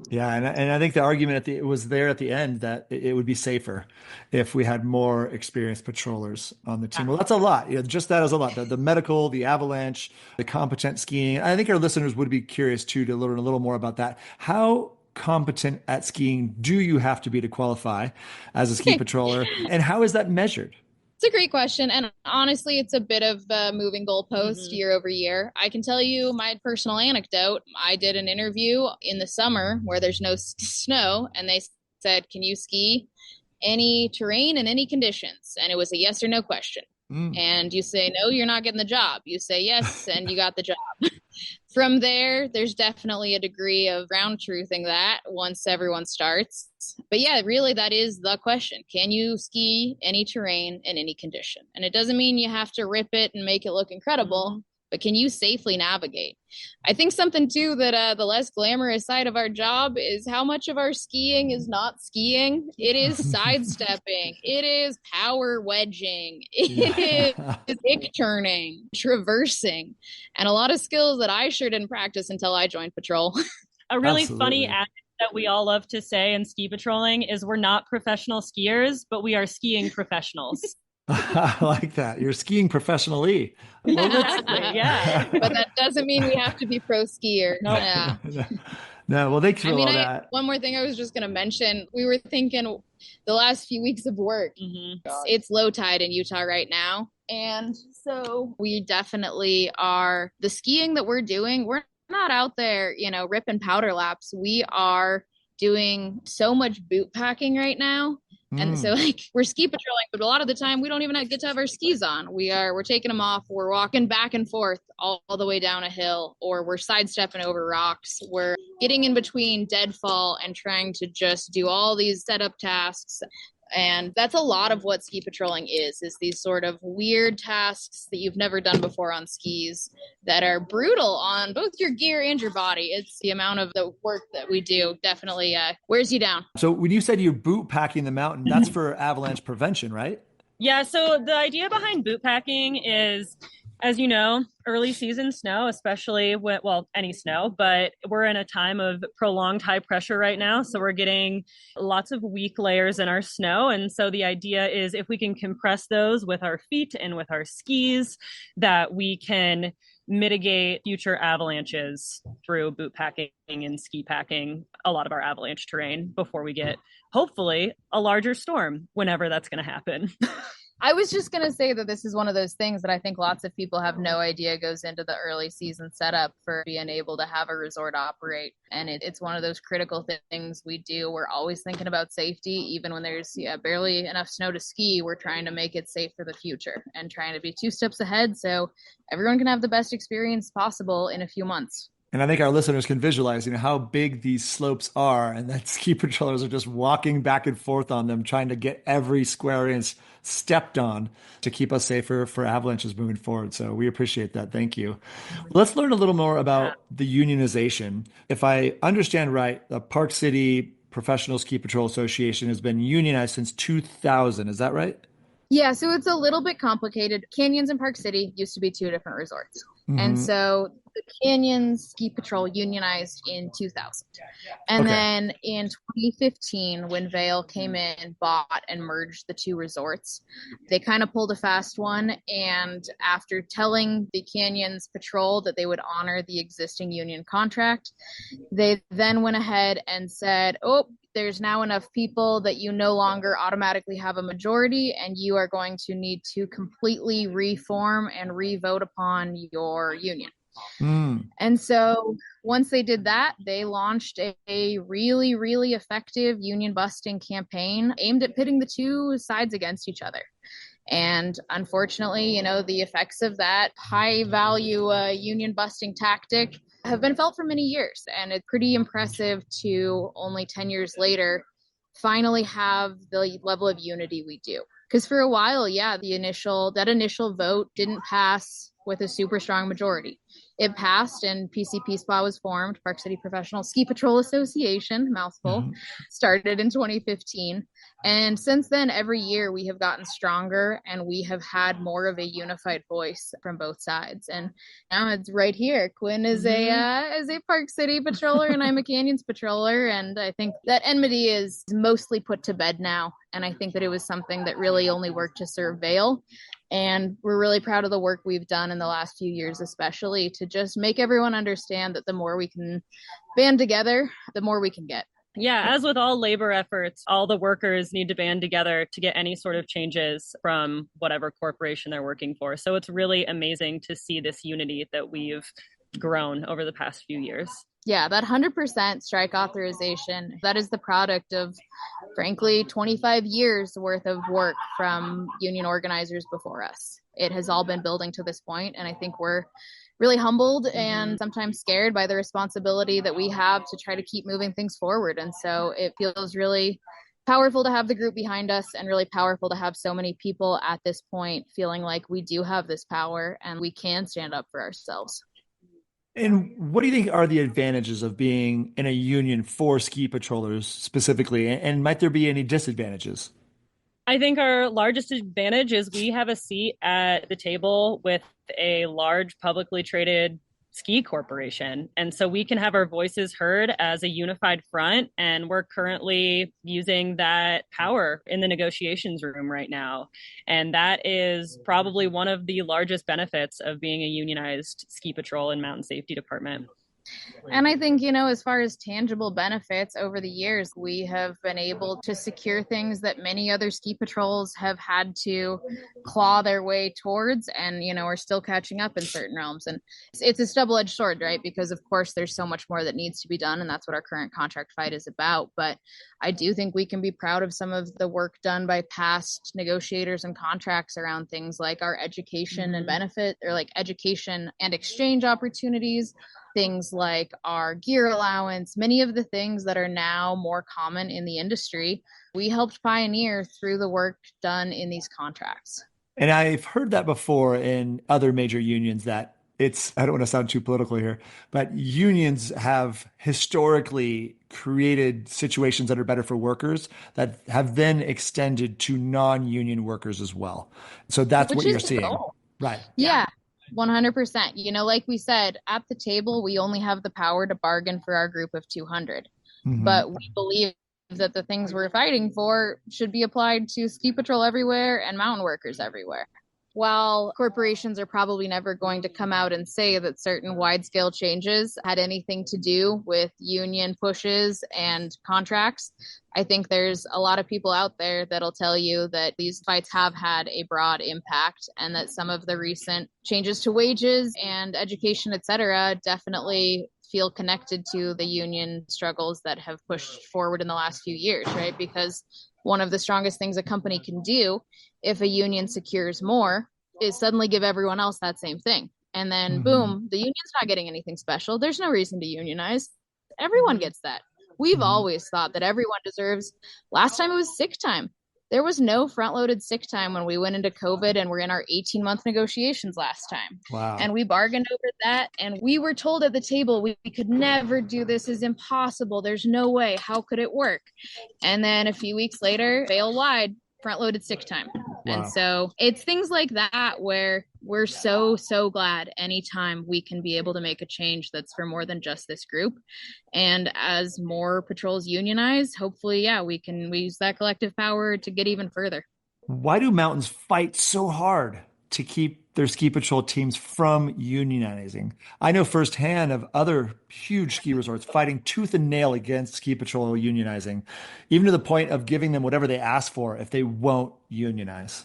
Yeah, and I think the argument was there at the end that it would be safer if we had more experienced patrollers on the team. Well, that's a lot. Just that is a lot. The medical, the avalanche, the competent skiing. I think our listeners would be curious too to learn a little more about that. How competent at skiing do you have to be to qualify as a ski patroller, and how is that measured? It's a great question. And honestly, it's a bit of a moving goalpost year over year. I can tell you my personal anecdote. I did an interview in the summer where there's no snow, and they said, can you ski any terrain and any conditions? And it was a yes or no question. And you say, no, you're not getting the job. You say yes, and you got the job. From there, there's definitely a degree of ground truthing that once everyone starts. But yeah, really, that is the question. Can you ski any terrain in any condition? And it doesn't mean you have to rip it and make it look incredible, but can you safely navigate? I think something too that the less glamorous side of our job is how much of our skiing is not skiing. It is sidestepping. It is power wedging. It is ick turning, traversing, and a lot of skills that I sure didn't practice until I joined patrol. A really funny adage that we all love to say in ski patrolling is we're not professional skiers, but we are skiing professionals. I like that. You're skiing professionally. Yeah. But that doesn't mean we have to be pro skier. No. Yeah. No, well, thanks for all that. One more thing I was just going to mention. We were thinking the last few weeks of work, it's low tide in Utah right now. And so we definitely are, the skiing that we're doing, we're not out there, ripping powder laps. We are doing so much boot packing right now. And so we're ski patrolling, but a lot of the time we don't even get to have our skis on. We're taking them off. We're walking back and forth all the way down a hill, or we're sidestepping over rocks. We're getting in between deadfall and trying to just do all these setup tasks. And that's a lot of what ski patrolling is these sort of weird tasks that you've never done before on skis that are brutal on both your gear and your body. It's the amount of the work that we do definitely wears you down. So when you said you're boot packing the mountain, that's for avalanche prevention, right? Yeah. So the idea behind boot packing is, as you know, early season snow, especially any snow, but we're in a time of prolonged high pressure right now. So we're getting lots of weak layers in our snow. And so the idea is if we can compress those with our feet and with our skis, that we can mitigate future avalanches through boot packing and ski packing a lot of our avalanche terrain before we get, hopefully, a larger storm whenever that's going to happen. I was just going to say that this is one of those things that I think lots of people have no idea goes into the early season setup for being able to have a resort operate. And it's one of those critical things we do. We're always thinking about safety. Even when there's barely enough snow to ski, we're trying to make it safe for the future and trying to be 2 steps ahead so everyone can have the best experience possible in a few months. And I think our listeners can visualize, how big these slopes are, and that ski patrollers are just walking back and forth on them, trying to get every square inch stepped on to keep us safer for avalanches moving forward. So we appreciate that. Thank you. Let's learn a little more Yeah. about the unionization. If I understand right, the Park City Professional Ski Patrol Association has been unionized since 2000. Is that right? Yeah, so it's a little bit complicated. Canyons and Park City used to be two different resorts. And Hmm. so the Canyons Ski Patrol unionized in 2000. And Okay. then in 2015, when Vail came in, bought and merged the two resorts, they kind of pulled a fast one. And after telling the Canyons Patrol that they would honor the existing union contract, they then went ahead and said, oh, there's now enough people that you no longer automatically have a majority, and you are going to need to completely reform and re-vote upon your union. Mm. And so once they did that, they launched a really, really effective union busting campaign aimed at pitting the two sides against each other. And unfortunately, the effects of that high value union busting tactic have been felt for many years. And it's pretty impressive to only 10 years later finally have the level of unity we do. Because for a while, yeah, that initial vote didn't pass with a super strong majority. It passed and PCPSPA was formed, Park City Professional Ski Patrol Association, mouthful, Hmm. started in 2015. And since then, every year we have gotten stronger and we have had more of a unified voice from both sides. And now it's right here. Quinn is a Park City patroller and I'm a Canyons patroller. And I think that enmity is mostly put to bed now. And I think that it was something that really only worked to serve Vail. And we're really proud of the work we've done in the last few years, especially to just make everyone understand that the more we can band together, the more we can get. Yeah, as with all labor efforts, all the workers need to band together to get any sort of changes from whatever corporation they're working for. So it's really amazing to see this unity that we've grown over the past few years. Yeah, that 100% strike authorization, that is the product of, frankly, 25 years worth of work from union organizers before us. It has all been building to this point, and I think we're really humbled and sometimes scared by the responsibility that we have to try to keep moving things forward. And so it feels really powerful to have the group behind us and really powerful to have so many people at this point feeling like we do have this power and we can stand up for ourselves. And what do you think are the advantages of being in a union for ski patrollers specifically? And might there be any disadvantages? I think our largest advantage is we have a seat at the table with a large publicly traded ski corporation. And so we can have our voices heard as a unified front. And we're currently using that power in the negotiations room right now. And that is probably one of the largest benefits of being a unionized ski patrol and mountain safety department. And I think, as far as tangible benefits over the years, we have been able to secure things that many other ski patrols have had to claw their way towards and, are still catching up in certain realms. And it's a double-edged sword, right? Because, of course, there's so much more that needs to be done. And that's what our current contract fight is about. But I do think we can be proud of some of the work done by past negotiators and contracts around things like our education and benefit, or like education and exchange opportunities, things like our gear allowance, many of the things that are now more common in the industry, we helped pioneer through the work done in these contracts. And I've heard that before in other major unions that I don't want to sound too political here, but unions have historically created situations that are better for workers that have then extended to non-union workers as well. So that's Which what is you're the seeing. goal. Right. Yeah. 100%. Like we said, at the table, we only have the power to bargain for our group of 200. Mm-hmm. But we believe that the things we're fighting for should be applied to ski patrol everywhere and mountain workers everywhere. While corporations are probably never going to come out and say that certain wide-scale changes had anything to do with union pushes and contracts, I think there's a lot of people out there that'll tell you that these fights have had a broad impact and that some of the recent changes to wages and education, et cetera, definitely feel connected to the union struggles that have pushed forward in the last few years, right? Because one of the strongest things a company can do if a union secures more is suddenly give everyone else that same thing. And then boom, the union's not getting anything special. There's no reason to unionize. Everyone gets that. We've always thought that everyone deserves. Last time it was sick time. There was no front-loaded sick time when we went into COVID and we're in our 18-month negotiations last time. Wow. And we bargained over that. And we were told at the table, we could never do this. It's impossible. There's no way. How could it work? And then a few weeks later, Vail-wide, front-loaded sick time. Wow. And so it's things like that where we're so glad anytime we can be able to make a change that's for more than just this group. And as more patrols unionize, hopefully, we use that collective power to get even further. Why do mountains fight so hard to keep their ski patrol teams from unionizing? I know firsthand of other huge ski resorts fighting tooth and nail against ski patrol unionizing, even to the point of giving them whatever they ask for if they won't unionize.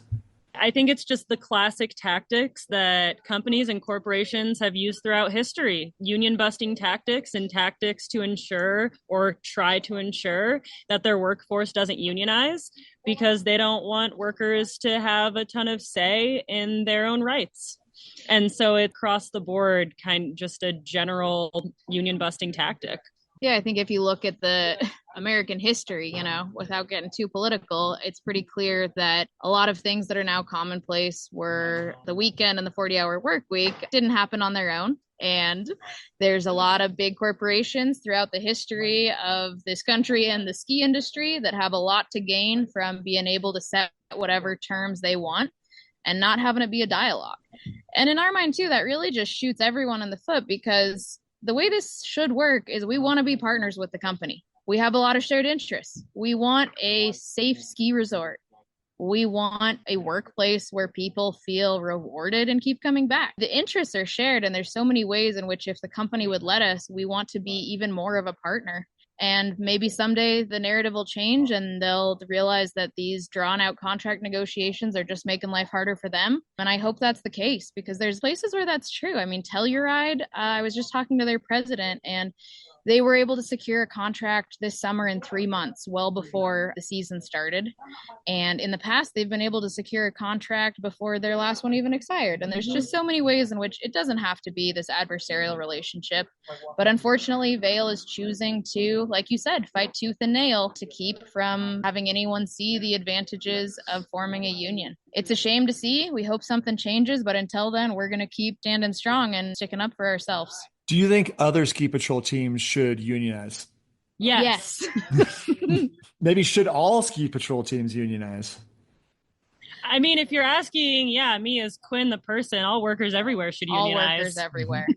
I think it's just the classic tactics that companies and corporations have used throughout history. Union busting tactics and tactics to ensure or try to ensure that their workforce doesn't unionize because they don't want workers to have a ton of say in their own rights. And so it's across the board, kind of just a general union busting tactic. Yeah, I think if you look at the American history, without getting too political, it's pretty clear that a lot of things that are now commonplace were the weekend and the 40-hour work week didn't happen on their own. And there's a lot of big corporations throughout the history of this country and the ski industry that have a lot to gain from being able to set whatever terms they want and not having it be a dialogue. And in our mind, too, that really just shoots everyone in the foot because the way this should work is we want to be partners with the company. We have a lot of shared interests. We want a safe ski resort. We want a workplace where people feel rewarded and keep coming back. The interests are shared, and there's so many ways in which if the company would let us, we want to be even more of a partner. And maybe someday the narrative will change and they'll realize that these drawn out contract negotiations are just making life harder for them. And I hope that's the case because there's places where that's true. I mean, Telluride, I was just talking to their president and they were able to secure a contract this summer in 3 months, well before the season started. And in the past, they've been able to secure a contract before their last one even expired. And there's just so many ways in which it doesn't have to be this adversarial relationship. But unfortunately, Vail is choosing to, like you said, fight tooth and nail to keep from having anyone see the advantages of forming a union. It's a shame to see. We hope something changes. But until then, we're going to keep standing strong and sticking up for ourselves. Do you think other ski patrol teams should unionize? Yes. Maybe should all ski patrol teams unionize? I mean, if you're asking, me as Quinn, the person, all workers everywhere should unionize. All workers everywhere.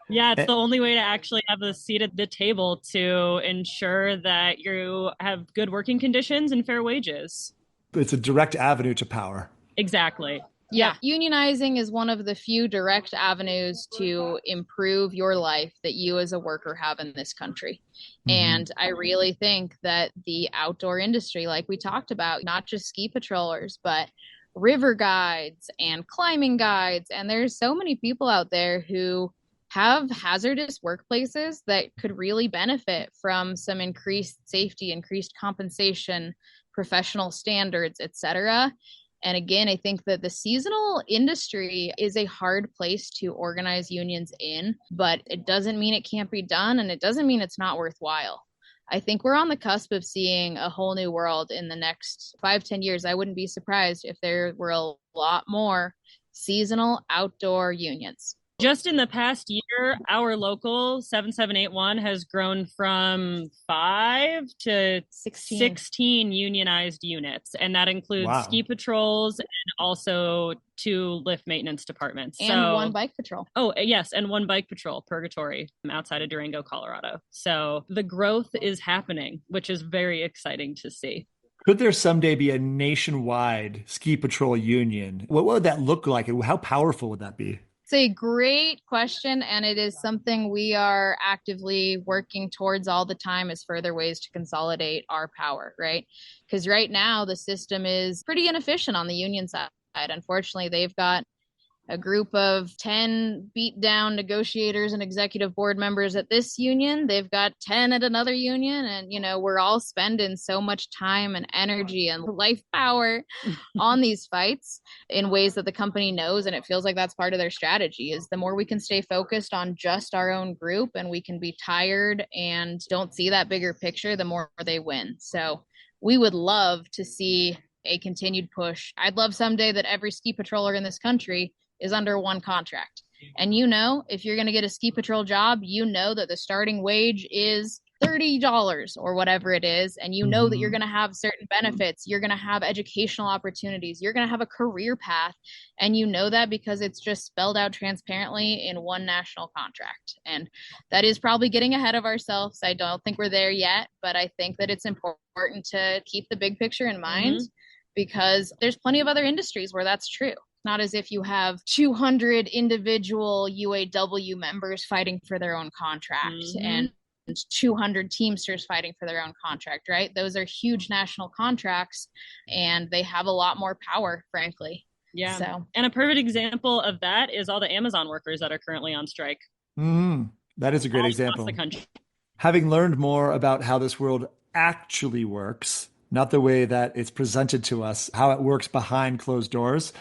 Yeah, it's the only way to actually have a seat at the table to ensure that you have good working conditions and fair wages. It's a direct avenue to power. Exactly. Yeah. Unionizing is one of the few direct avenues to improve your life that you as a worker have in this country. Mm-hmm. And I really think that the outdoor industry, like we talked about, not just ski patrollers, but river guides and climbing guides. And there's so many people out there who have hazardous workplaces that could really benefit from some increased safety, increased compensation, professional standards, etc. And again, I think that the seasonal industry is a hard place to organize unions in, but it doesn't mean it can't be done, and it doesn't mean it's not worthwhile. I think we're on the cusp of seeing a whole new world in the next 5-10 years. I wouldn't be surprised if there were a lot more seasonal outdoor unions. Just in the past year, our local 7781 has grown from 5 to 16 unionized units. And that includes ski patrols and also 2 lift maintenance departments. And 1 bike patrol. Oh, yes. And 1 bike patrol, Purgatory, outside of Durango, Colorado. So the growth is happening, which is very exciting to see. Could there someday be a nationwide ski patrol union? What would that look like? And how powerful would that be? It's a great question, and it is something we are actively working towards all the time as further ways to consolidate our power, right? Because right now the system is pretty inefficient on the union side. Unfortunately, they've got a group of 10 beat down negotiators and executive board members at this union. They've got 10 at another union. And, we're all spending so much time and energy and life power on these fights in ways that the company knows. And it feels like that's part of their strategy, is the more we can stay focused on just our own group and we can be tired and don't see that bigger picture, the more they win. So we would love to see a continued push. I'd love someday that every ski patroller in this country is under one contract. And if you're going to get a ski patrol job, that the starting wage is $30 or whatever it is. And that you're going to have certain benefits. You're going to have educational opportunities. You're going to have a career path. And that because it's just spelled out transparently in one national contract. And that is probably getting ahead of ourselves. I don't think we're there yet, but I think that it's important to keep the big picture in mind, because there's plenty of other industries where that's true. Not as if you have 200 individual UAW members fighting for their own contract and 200 Teamsters fighting for their own contract, right? Those are huge national contracts and they have a lot more power, frankly. Yeah. So. And a perfect example of that is all the Amazon workers that are currently on strike. That is a great example. Across the country. Having learned more about how this world actually works, not the way that it's presented to us, how it works behind closed doors,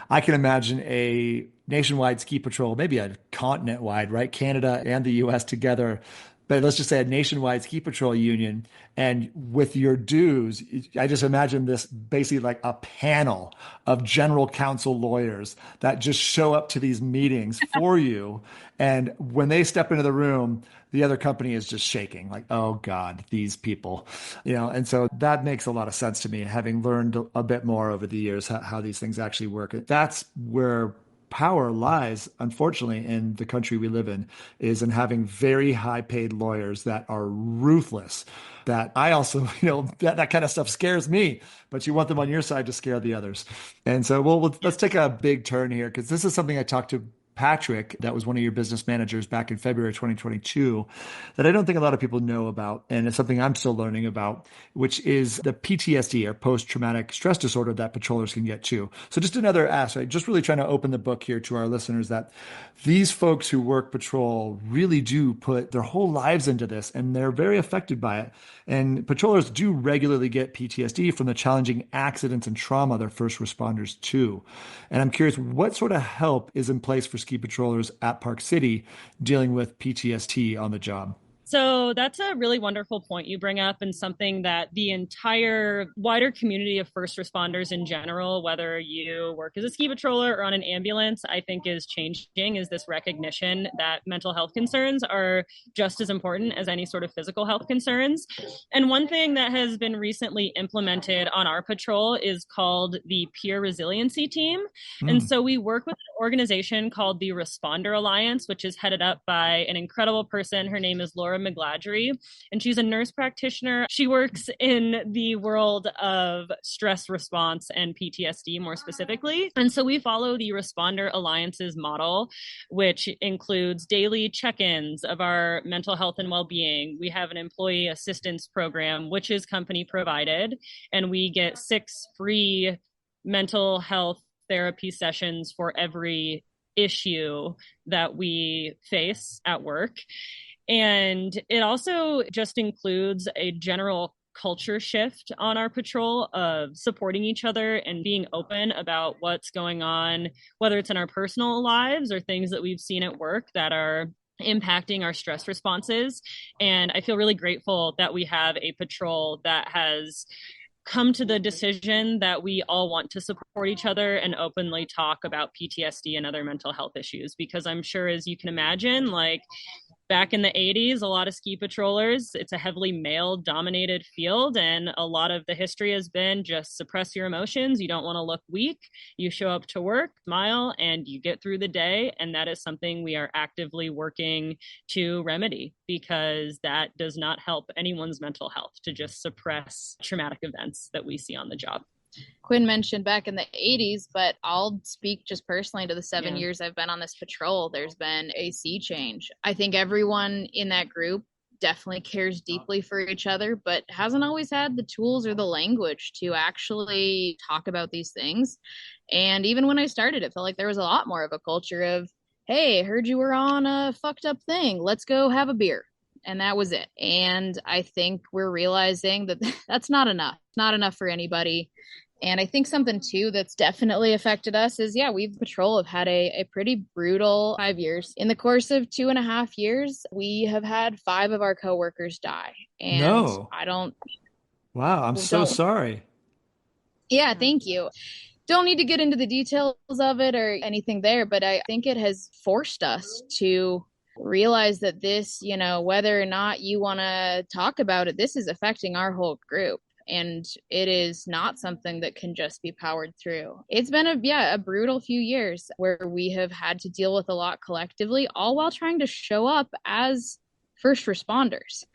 I can imagine a nationwide ski patrol, maybe a continent-wide, right? Canada and the US together. But let's just say a nationwide ski patrol union. And with your dues, I just imagine this basically like a panel of general counsel lawyers that just show up to these meetings for you. And when they step into the room, the other company is just shaking like, oh God, these people, and so that makes a lot of sense to me, having learned a bit more over the years, how these things actually work. That's where power lies, unfortunately, in the country we live in, is in having very high paid lawyers that are ruthless. That I also, that kind of stuff scares me, but you want them on your side to scare the others. And so, let's take a big turn here, because this is something I talked to Patrick, that was one of your business managers back in February 2022, that I don't think a lot of people know about. And it's something I'm still learning about, which is the PTSD, or post-traumatic stress disorder, that patrollers can get too. So just another aspect, just really trying to open the book here to our listeners, that these folks who work patrol really do put their whole lives into this, and they're very affected by it. And patrollers do regularly get PTSD from the challenging accidents and trauma they're first responders to. And I'm curious, what sort of help is in place for ski patrollers at Park City dealing with PTSD on the job? So that's a really wonderful point you bring up, and something that the entire wider community of first responders in general, whether you work as a ski patroller or on an ambulance, I think is changing, is this recognition that mental health concerns are just as important as any sort of physical health concerns. And one thing that has been recently implemented on our patrol is called the Peer Resiliency Team. And so we work with an organization called the Responder Alliance, which is headed up by an incredible person. Her name is Laura McGladry, and she's a nurse practitioner. She works in the world of stress response and PTSD more specifically. And so we follow the Responder Alliance's model, which includes daily check-ins of our mental health and well-being. We have an employee assistance program, which is company provided, and we get 6 free mental health therapy sessions for every issue that we face at work. And it also just includes a general culture shift on our patrol of supporting each other and being open about what's going on, whether it's in our personal lives or things that we've seen at work that are impacting our stress responses. And I feel really grateful that we have a patrol that has come to the decision that we all want to support each other and openly talk about PTSD and other mental health issues, because I'm sure, as you can imagine, like back in the 80s, a lot of ski patrollers, it's a heavily male-dominated field, and a lot of the history has been just suppress your emotions. You don't want to look weak. You show up to work, smile, and you get through the day. And that is something we are actively working to remedy, because that does not help anyone's mental health to just suppress traumatic events that we see on the job. Quinn mentioned back in the 80s, but I'll speak just personally to the 7 years I've been on this patrol. There's been a sea change. I think everyone in that group definitely cares deeply for each other, but hasn't always had the tools or the language to actually talk about these things. And even when I started, it felt like there was a lot more of a culture of, hey, heard you were on a fucked up thing. Let's go have a beer. And that was it. And I think we're realizing that that's not enough. Not enough for anybody. And I think something too that's definitely affected us is, we patrol have had a pretty brutal 5 years. In the course of 2.5 years, we have had 5 of our coworkers die. And No. Wow, I'm so sorry. Yeah, thank you. Don't need to get into the details of it or anything there, but I think it has forced us to realize that this, whether or not you want to talk about it, this is affecting our whole group. And it is not something that can just be powered through. It's been a brutal few years where we have had to deal with a lot collectively, all while trying to show up as first responders.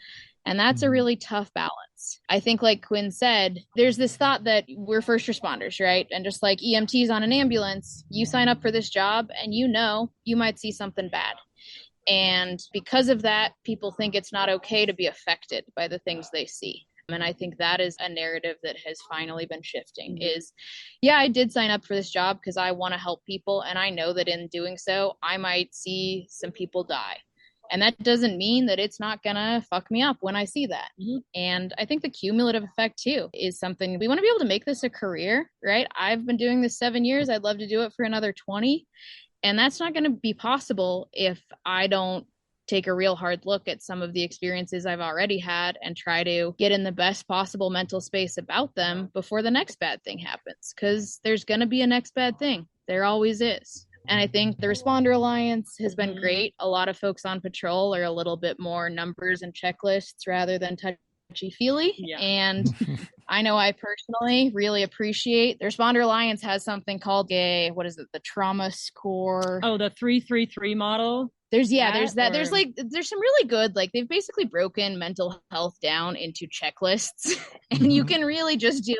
And that's a really tough balance. I think, like Quinn said, there's this thought that we're first responders, right? And just like EMTs on an ambulance, you sign up for this job and you might see something bad. And because of that, people think it's not okay to be affected by the things they see. And I think that is a narrative that has finally been shifting is, I did sign up for this job because I want to help people. And I know that in doing so, I might see some people die. And that doesn't mean that it's not going to fuck me up when I see that. Mm-hmm. And I think the cumulative effect, too, is something we want to be able to make this a career, right? I've been doing this 7 years. I'd love to do it for another 20. And that's not going to be possible if I don't take a real hard look at some of the experiences I've already had and try to get in the best possible mental space about them before the next bad thing happens. Because there's going to be a next bad thing. There always is. And I think the Responder Alliance has been great. A lot of folks on patrol are a little bit more numbers and checklists rather than touchy-feely. Yeah. And I know I personally really appreciate the Responder Alliance has something called the trauma score. Oh, the 333 model. There's that. There's some really good, they've basically broken mental health down into checklists. And you can really just do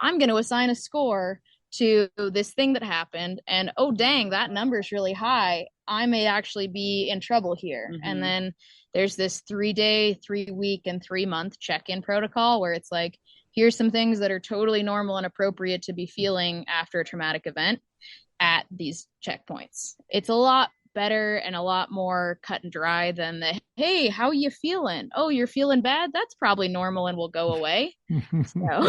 I'm going to assign a score to this thing that happened. And, oh, dang, that number's really high. I may actually be in trouble here. Mm-hmm. And then there's this 3-day, 3-week, and 3-month check-in protocol where it's here's some things that are totally normal and appropriate to be feeling after a traumatic event at these checkpoints. It's a lot better and a lot more cut and dry than the, hey, how you feeling? Oh, you're feeling bad? That's probably normal and will go away. So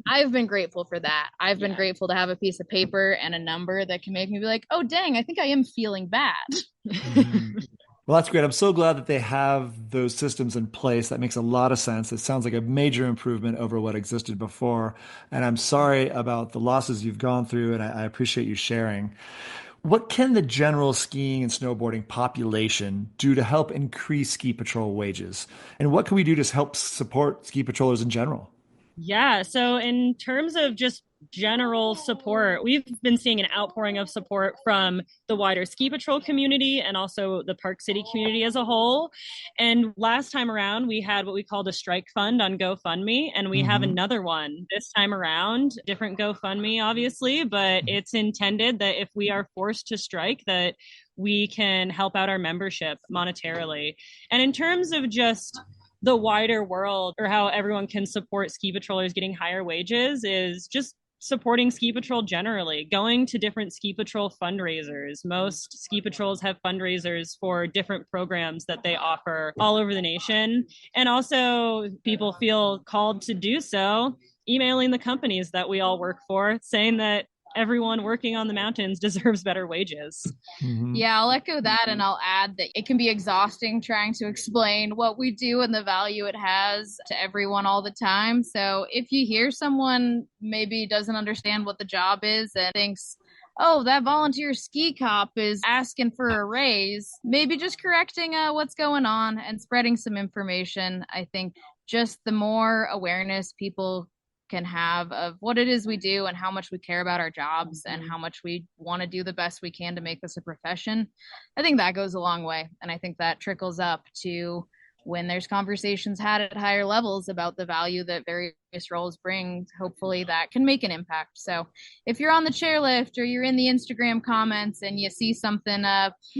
I've been grateful for that. I've been grateful to have a piece of paper and a number that can make me be oh, dang, I think I am feeling bad. Well, that's great. I'm so glad that they have those systems in place. That makes a lot of sense. It sounds like a major improvement over what existed before. And I'm sorry about the losses you've gone through, and I appreciate you sharing. What can the general skiing and snowboarding population do to help increase ski patrol wages? And what can we do to help support ski patrollers in general? Yeah, so in terms of just general support, we've been seeing an outpouring of support from the wider ski patrol community and also the Park City community as a whole. And last time around, we had what we called a strike fund on GoFundMe, and we have another one this time around, different GoFundMe, obviously, but it's intended that if we are forced to strike, that we can help out our membership monetarily. And in terms of just the wider world or how everyone can support ski patrollers getting higher wages is just supporting ski patrol generally, going to different ski patrol fundraisers. Most ski patrols have fundraisers for different programs that they offer all over the nation. And also people feel called to do so, emailing the companies that we all work for, saying that everyone working on the mountains deserves better wages. Mm-hmm. Yeah, I'll echo that, and I'll add that it can be exhausting trying to explain what we do and the value it has to everyone all the time. So if you hear someone maybe doesn't understand what the job is and thinks, oh, that volunteer ski cop is asking for a raise, maybe just correcting what's going on and spreading some information. I think just the more awareness people can have of what it is we do and how much we care about our jobs and how much we want to do the best we can to make this a profession, I think that goes a long way. And I think that trickles up to when there's conversations had at higher levels about the value that various roles bring, hopefully that can make an impact. So if you're on the chairlift or you're in the Instagram comments and you see something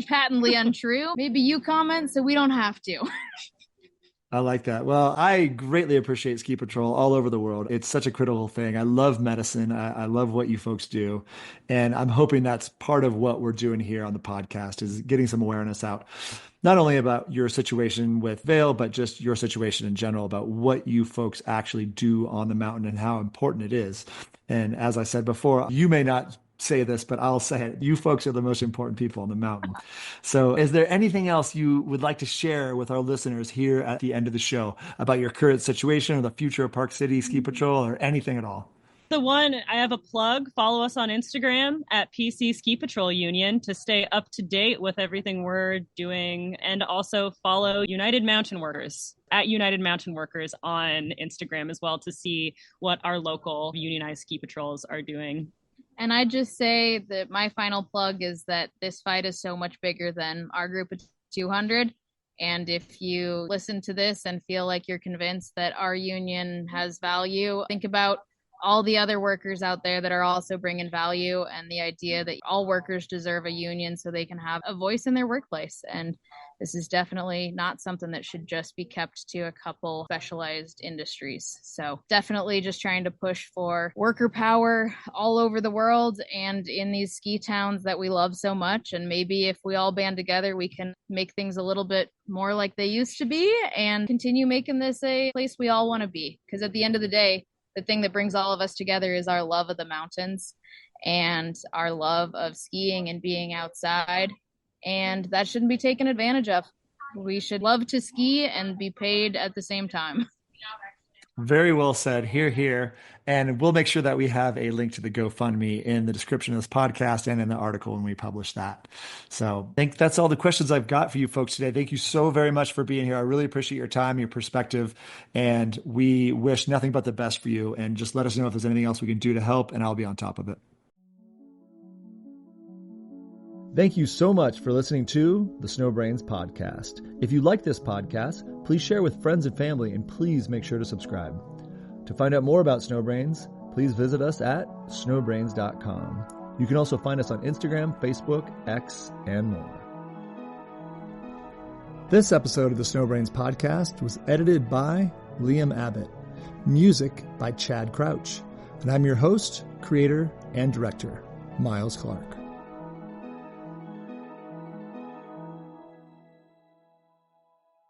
patently untrue, maybe you comment so we don't have to. I like that. Well, I greatly appreciate ski patrol all over the world. It's such a critical thing. I love medicine. I love what you folks do. And I'm hoping that's part of what we're doing here on the podcast is getting some awareness out, not only about your situation with Vail, but just your situation in general about what you folks actually do on the mountain and how important it is. And as I said before, you may not say this, but I'll say it. You folks are the most important people on the mountain. So is there anything else you would like to share with our listeners here at the end of the show about your current situation or the future of Park City Ski Patrol or anything at all? The one, I have a plug. Follow us on Instagram at PC Ski Patrol Union to stay up to date with everything we're doing. And also follow United Mountain Workers at United Mountain Workers on Instagram as well to see what our local unionized ski patrols are doing. And I just say that my final plug is that this fight is so much bigger than our group of 200. And if you listen to this and feel like you're convinced that our union has value, think about all the other workers out there that are also bringing value and the idea that all workers deserve a union so they can have a voice in their workplace. And this is definitely not something that should just be kept to a couple specialized industries. So definitely just trying to push for worker power all over the world and in these ski towns that we love so much. And maybe if we all band together, we can make things a little bit more like they used to be and continue making this a place we all want to be. Because at the end of the day, the thing that brings all of us together is our love of the mountains and our love of skiing and being outside. And that shouldn't be taken advantage of. We should love to ski and be paid at the same time. Very well said. Hear, hear. And we'll make sure that we have a link to the GoFundMe in the description of this podcast and in the article when we publish that. So I think that's all the questions I've got for you folks today. Thank you so very much for being here. I really appreciate your time, your perspective, and we wish nothing but the best for you. And just let us know if there's anything else we can do to help, and I'll be on top of it. Thank you so much for listening to the SnowBrains podcast. If you like this podcast, please share with friends and family, and please make sure to subscribe. To find out more about SnowBrains, please visit us at snowbrains.com. You can also find us on Instagram, Facebook, X, and more. This episode of the SnowBrains podcast was edited by Liam Abbott. Music by Chad Crouch. And I'm your host, creator, and director, Miles Clark.